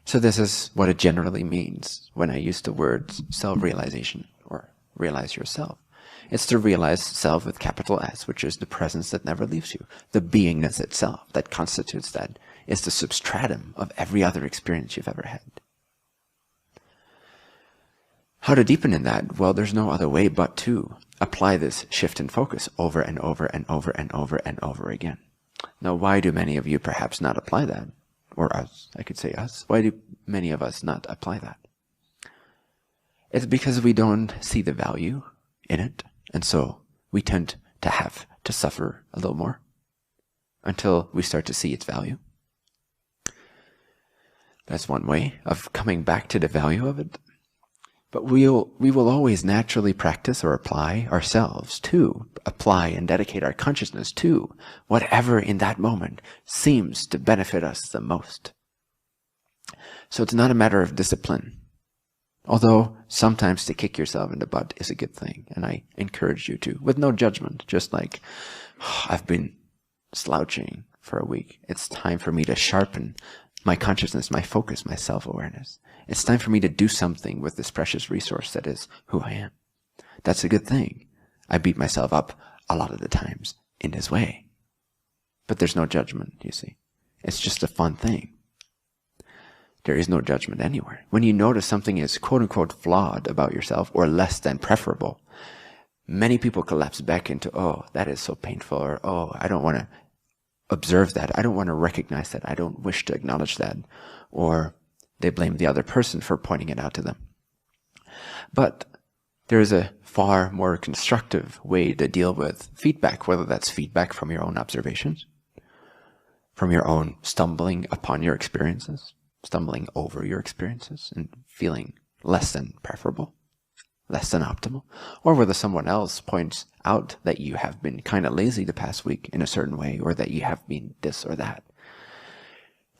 So this is what it generally means when I use the words self-realization or realize yourself. It's to realize self with capital S, which is the presence that never leaves you. The beingness itself that constitutes that is the substratum of every other experience you've ever had. How to deepen in that? Well, there's no other way but to apply this shift in focus over and over and over and over and over again. Now, why do many of you perhaps not apply that? Or us, I could say us. Why do many of us not apply that? It's because we don't see the value in it, and so we tend to have to suffer a little more until we start to see its value. That's one way of coming back to the value of it. But we will always naturally practice or apply ourselves to apply and dedicate our consciousness to whatever in that moment seems to benefit us the most. So it's not a matter of discipline. Although sometimes to kick yourself in the butt is a good thing, and I encourage you to, with no judgment, just like, I've been slouching for a week. It's time for me to sharpen my consciousness, my focus, my self-awareness. It's time for me to do something with this precious resource that is who I am. That's a good thing. I beat myself up a lot of the times in this way. But there's no judgment, you see. It's just a fun thing. There is no judgment anywhere. When you notice something is quote-unquote flawed about yourself or less than preferable, many people collapse back into, oh, that is so painful, or oh, I don't want to observe that. I don't want to recognize that. I don't wish to acknowledge that. Or they blame the other person for pointing it out to them. But there is a far more constructive way to deal with feedback, whether that's feedback from your own observations, from your own stumbling upon your experiences, stumbling over your experiences and feeling less than preferable, less than optimal, or whether someone else points out that you have been kind of lazy the past week in a certain way, or that you have been this or that.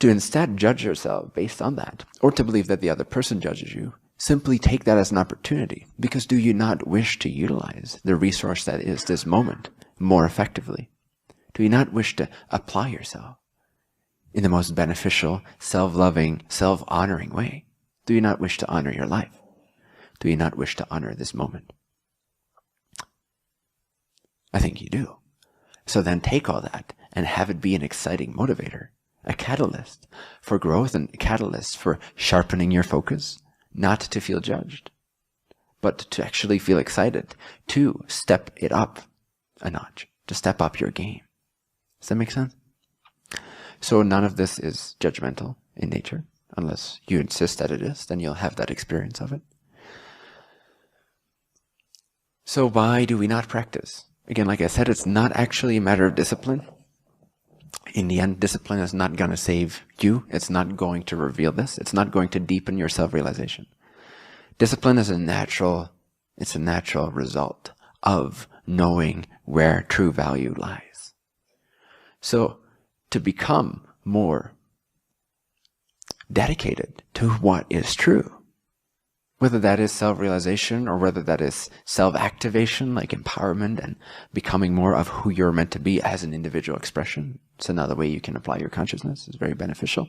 To instead judge yourself based on that, or to believe that the other person judges you, simply take that as an opportunity, because do you not wish to utilize the resource that is this moment more effectively? Do you not wish to apply yourself in the most beneficial, self-loving, self-honoring way? Do you not wish to honor your life? Do you not wish to honor this moment? I think you do. So then take all that and have it be an exciting motivator, a catalyst for growth and a catalyst for sharpening your focus, not to feel judged, but to actually feel excited, to step it up a notch, to step up your game. Does that make sense? So none of this is judgmental in nature, unless you insist that it is, then you'll have that experience of it. So why do we not practice? Again, like I said, it's not actually a matter of discipline. In the end, discipline is not going to save you. It's not going to reveal this. It's not going to deepen your self-realization. Discipline is a natural result of knowing where true value lies. So to become more dedicated to what is true, whether that is self-realization or whether that is self-activation, like empowerment and becoming more of who you're meant to be as an individual expression. It's another way you can apply your consciousness. It's very beneficial.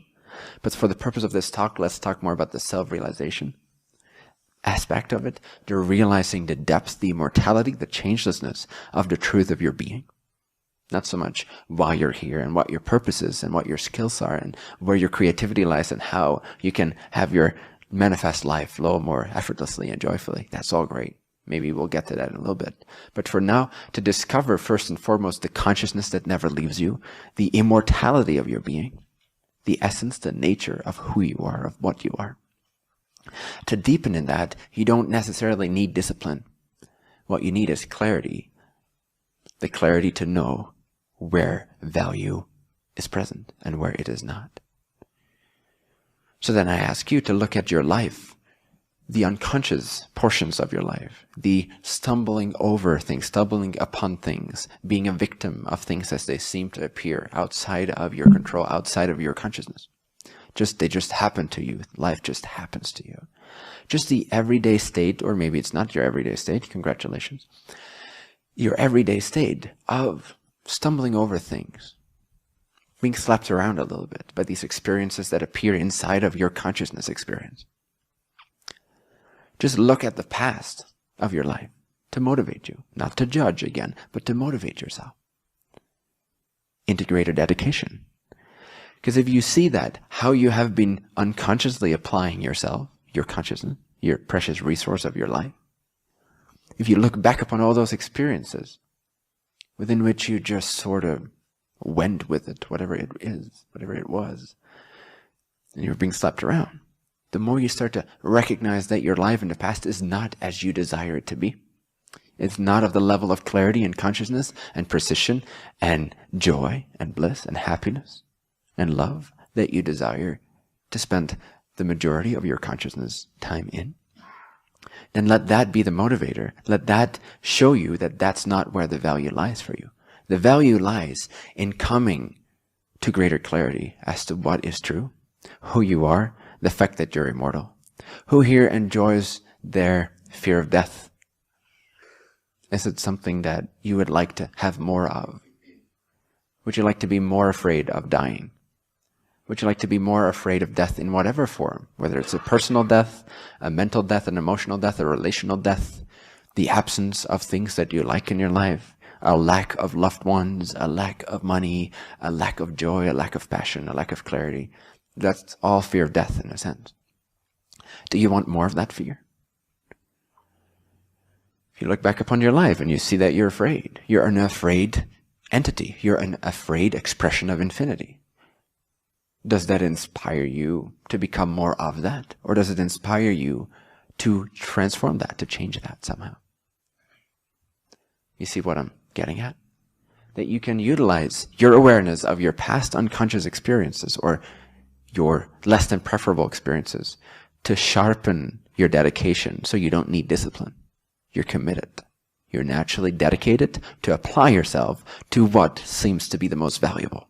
But for the purpose of this talk, let's talk more about the self-realization aspect of it. You're realizing the depth, the immortality, the changelessness of the truth of your being. Not so much why you're here and what your purpose is and what your skills are and where your creativity lies and how you can have your manifest life flow more effortlessly and joyfully. That's all great. Maybe we'll get to that in a little bit. But for now, to discover first and foremost the consciousness that never leaves you, the immortality of your being, the essence, the nature of who you are, of what you are. To deepen in that, you don't necessarily need discipline. What you need is clarity. The clarity to know where value is present and where it is not. So then I ask you to look at your life, the unconscious portions of your life, the stumbling over things, stumbling upon things, being a victim of things as they seem to appear outside of your control, outside of your consciousness. They just happen to you. Life just happens to you. Just the everyday state, or maybe it's not your everyday state, congratulations. Your everyday state of stumbling over things, being slapped around a little bit by these experiences that appear inside of your consciousness experience. Just look at the past of your life to motivate you, not to judge again, but to motivate yourself into greater dedication. Because if you see that, how you have been unconsciously applying yourself, your consciousness, your precious resource of your life, if you look back upon all those experiences within which you just sort of went with it, whatever it is, whatever it was, and you're being slapped around, the more you start to recognize that your life in the past is not as you desire it to be. It's not of the level of clarity and consciousness and precision and joy and bliss and happiness and love that you desire to spend the majority of your consciousness time in. Then let that be the motivator. Let that show you that that's not where the value lies for you. The value lies in coming to greater clarity as to what is true, who you are, the fact that you're immortal. Who here enjoys their fear of death? Is it something that you would like to have more of? Would you like to be more afraid of dying? Would you like to be more afraid of death in whatever form? Whether it's a personal death, a mental death, an emotional death, a relational death, the absence of things that you like in your life, a lack of loved ones, a lack of money, a lack of joy, a lack of passion, a lack of clarity. That's all fear of death in a sense. Do you want more of that fear? If you look back upon your life and you see that you're afraid, you're an afraid entity. You're an afraid expression of infinity. Does that inspire you to become more of that? Or does it inspire you to transform that, to change that somehow? You see what I'm getting at? That you can utilize your awareness of your past unconscious experiences or your less than preferable experiences to sharpen your dedication so you don't need discipline. You're committed. You're naturally dedicated to apply yourself to what seems to be the most valuable.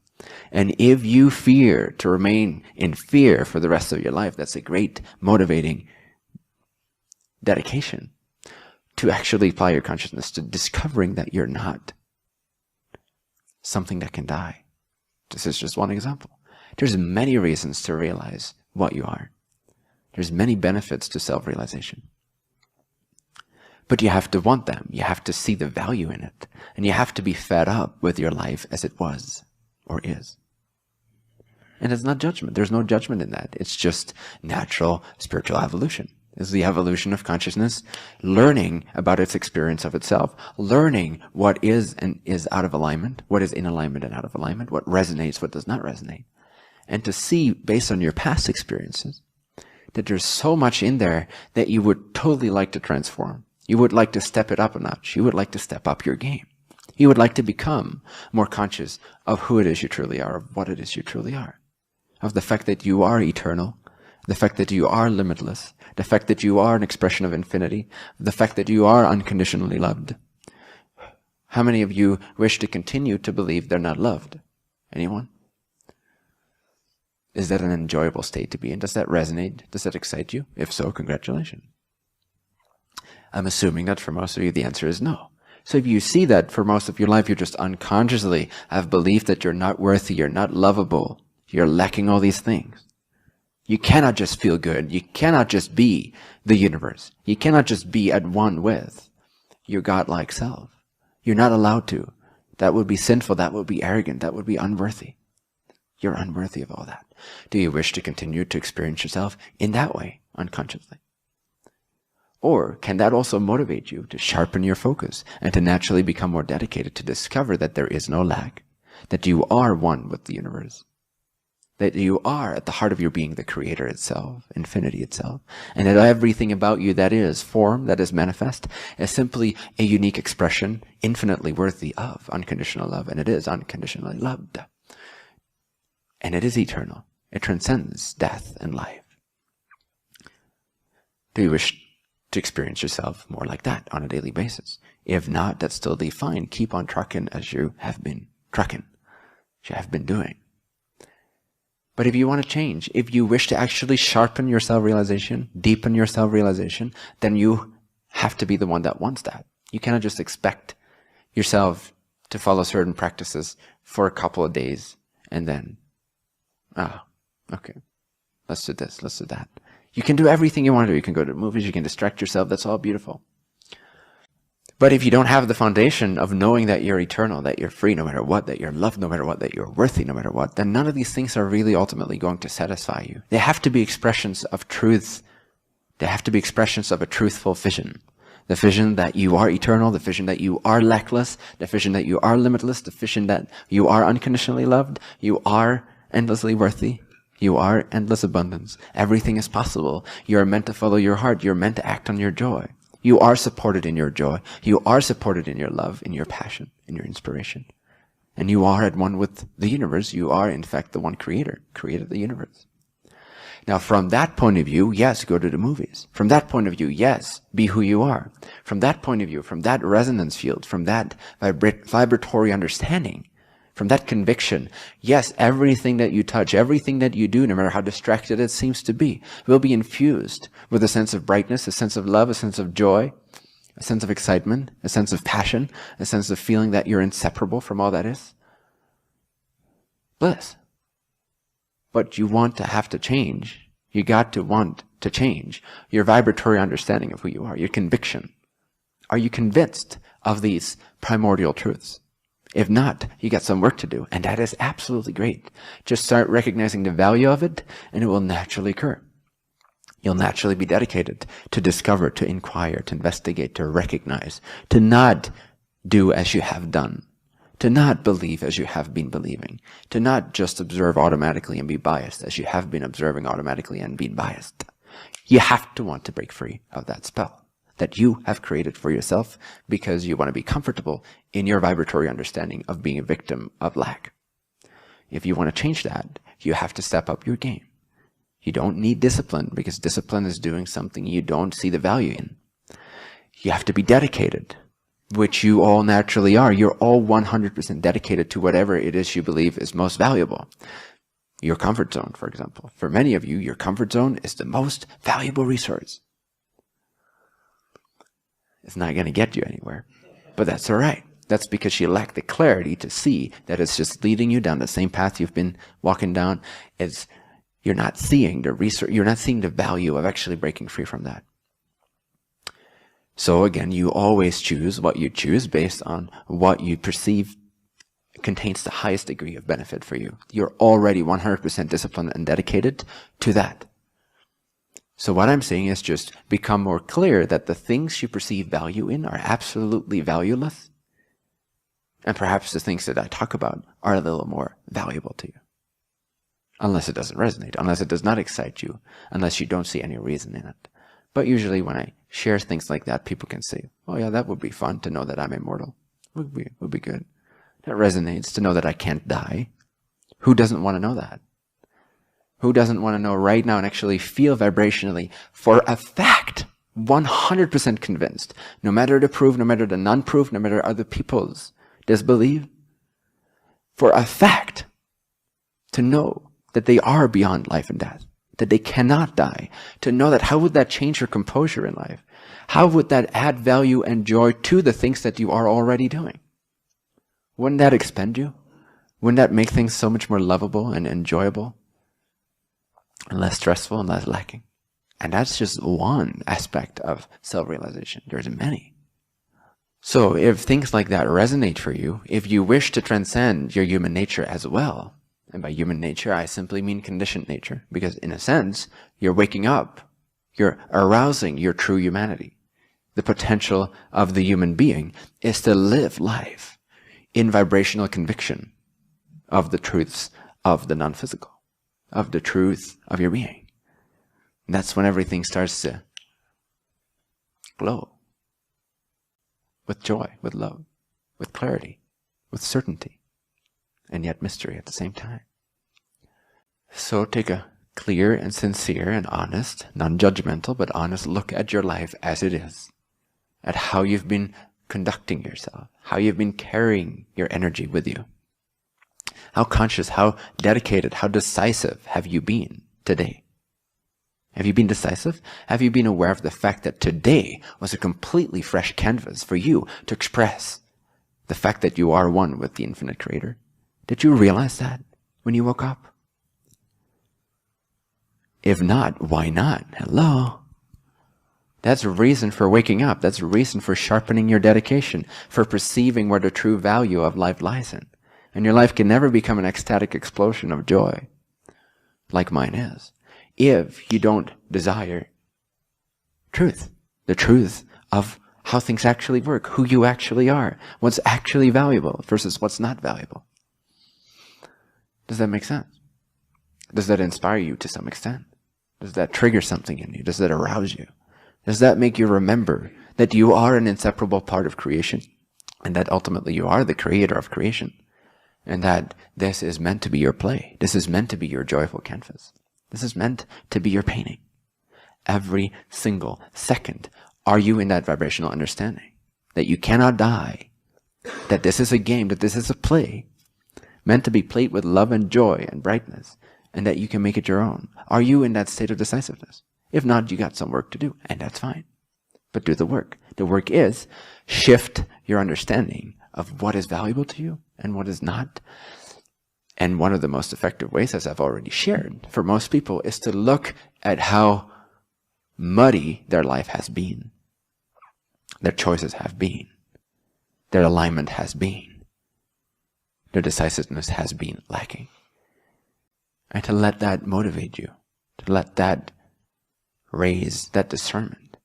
And if you fear to remain in fear for the rest of your life, that's a great motivating dedication to actually apply your consciousness to discovering that you're not something that can die. This is just one example. There's many reasons to realize what you are. There's many benefits to self-realization. But you have to want them. You have to see the value in it. And you have to be fed up with your life as it was or is. And it's not judgment. There's no judgment in that. It's just natural spiritual evolution. It's the evolution of consciousness, learning about its experience of itself, learning what is and is out of alignment, what is in alignment and out of alignment, what resonates, what does not resonate. And to see, based on your past experiences, that there's so much in there that you would totally like to transform. You would like to step it up a notch. You would like to step up your game. You would like to become more conscious of who it is you truly are, of what it is you truly are, of the fact that you are eternal, the fact that you are limitless, the fact that you are an expression of infinity, the fact that you are unconditionally loved. How many of you wish to continue to believe they're not loved? Anyone? Is that an enjoyable state to be in? Does that resonate? Does that excite you? If so, congratulations. I'm assuming that for most of you the answer is no. So if you see that for most of your life you just unconsciously have believed that you're not worthy, you're not lovable, you're lacking all these things. You cannot just feel good. You cannot just be the universe. You cannot just be at one with your godlike self. You're not allowed to. That would be sinful. That would be arrogant. That would be unworthy. You're unworthy of all that. Do you wish to continue to experience yourself in that way, unconsciously? Or can that also motivate you to sharpen your focus and to naturally become more dedicated to discover that there is no lack, that you are one with the universe, that you are at the heart of your being the creator itself, infinity itself, and that everything about you that is form, that is manifest, is simply a unique expression infinitely worthy of unconditional love, and it is unconditionally loved. And it is eternal. It transcends death and life. Do you wish to experience yourself more like that on a daily basis? If not, that's totally fine. Keep on trucking as you have been trucking, as you have been doing. But if you want to change, if you wish to actually sharpen your self-realization, deepen your self-realization, then you have to be the one that wants that. You cannot just expect yourself to follow certain practices for a couple of days And then, okay, let's do this, let's do that. You can do everything you want to do. You can go to movies, you can distract yourself. That's all beautiful. But if you don't have the foundation of knowing that you're eternal, that you're free no matter what, that you're loved no matter what, that you're worthy no matter what, then none of these things are really ultimately going to satisfy you. They have to be expressions of truth. They have to be expressions of a truthful vision. The vision that you are eternal, the vision that you are lackless, the vision that you are limitless, the vision that you are unconditionally loved, you are endlessly worthy, you are endless abundance. Everything is possible. You are meant to follow your heart. You're meant to act on your joy. You are supported in your joy. You are supported in your love, in your passion, in your inspiration. And you are at one with the universe. You are, in fact, the one creator, created the universe. Now, from that point of view, yes, go to the movies. From that point of view, yes, be who you are. From that point of view, from that resonance field, from that vibratory understanding, from that conviction, yes, everything that you touch, everything that you do, no matter how distracted it seems to be, will be infused with a sense of brightness, a sense of love, a sense of joy, a sense of excitement, a sense of passion, a sense of feeling that you're inseparable from all that is. Bliss. But you want to have to change. You got to want to change your vibratory understanding of who you are, your conviction. Are you convinced of these primordial truths? If not, you got some work to do, and that is absolutely great. Just start recognizing the value of it, and it will naturally occur. You'll naturally be dedicated to discover, to inquire, to investigate, to recognize, to not do as you have done, to not believe as you have been believing, to not just observe automatically and be biased as you have been observing automatically and being biased. You have to want to break free of that spell that you have created for yourself because you want to be comfortable in your vibratory understanding of being a victim of lack. If you want to change that, you have to step up your game. You don't need discipline because discipline is doing something you don't see the value in. You have to be dedicated, which you all naturally are. You're all 100% dedicated to whatever it is you believe is most valuable. Your comfort zone, for example. For many of you, your comfort zone is the most valuable resource. It's not going to get you anywhere, but that's all right. That's because you lack the clarity to see that it's just leading you down the same path you've been walking down. You're not seeing the research, you're not seeing the value of actually breaking free from that. So again, you always choose what you choose based on what you perceive contains the highest degree of benefit for you. You're already 100% disciplined and dedicated to that. So what I'm saying is just become more clear that the things you perceive value in are absolutely valueless. And perhaps the things that I talk about are a little more valuable to you. Unless it doesn't resonate, unless it does not excite you, unless you don't see any reason in it. But usually when I share things like that, people can say, oh yeah, that would be fun to know that I'm immortal. Would be good. That resonates to know that I can't die. Who doesn't want to know that? Who doesn't want to know right now and actually feel vibrationally for a fact, 100% convinced, no matter the proof, no matter the non-proof, no matter other people's disbelief, for a fact to know that they are beyond life and death, that they cannot die, to know that how would that change your composure in life? How would that add value and joy to the things that you are already doing? Wouldn't that expand you? Wouldn't that make things so much more lovable and enjoyable? And less stressful and less lacking. And that's just one aspect of self-realization. There's many. So if things like that resonate for you, if you wish to transcend your human nature as well, and by human nature I simply mean conditioned nature, because in a sense, you're waking up, you're arousing your true humanity. The potential of the human being is to live life in vibrational conviction of the truths of the non-physical, of the truth of your being. And that's when everything starts to glow with joy, with love, with clarity, with certainty, and yet mystery at the same time. So take a clear and sincere and honest, non-judgmental, but honest look at your life as it is, at how you've been conducting yourself, how you've been carrying your energy with you. How conscious, how dedicated, how decisive have you been today? Have you been decisive? Have you been aware of the fact that today was a completely fresh canvas for you to express the fact that you are one with the infinite creator? Did you realize that? when you woke up? If not, why not? Hello? That's a reason for waking up. That's a reason for sharpening your dedication, for perceiving where the true value of life lies in. And your life can never become an ecstatic explosion of joy, like mine is, if you don't desire truth, the truth of how things actually work, who you actually are, what's actually valuable versus what's not valuable. Does that make sense? Does that inspire you to some extent? Does that trigger something in you? Does that arouse you? Does that make you remember that you are an inseparable part of creation, and that ultimately you are the creator of creation, and that this is meant to be your play? This is meant to be your joyful canvas. This is meant to be your painting. Every single second, are you in that vibrational understanding that you cannot die, that this is a game, that this is a play, meant to be played with love and joy and brightness, and that you can make it your own? Are you in that state of decisiveness? If not, you got some work to do, and that's fine. But do the work. The work is shift your understanding of what is valuable to you and what is not. And one of the most effective ways, as I've already shared, for most people is to look at how muddy their life has been, their choices have been, their alignment has been, their decisiveness has been lacking. And to let that motivate you, to let that raise that discernment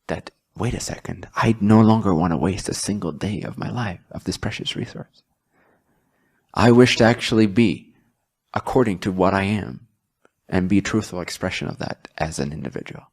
that, wait a second, I no longer want to waste a single day of my life, of this precious resource. I wish to actually be according to what I am and be a truthful expression of that as an individual.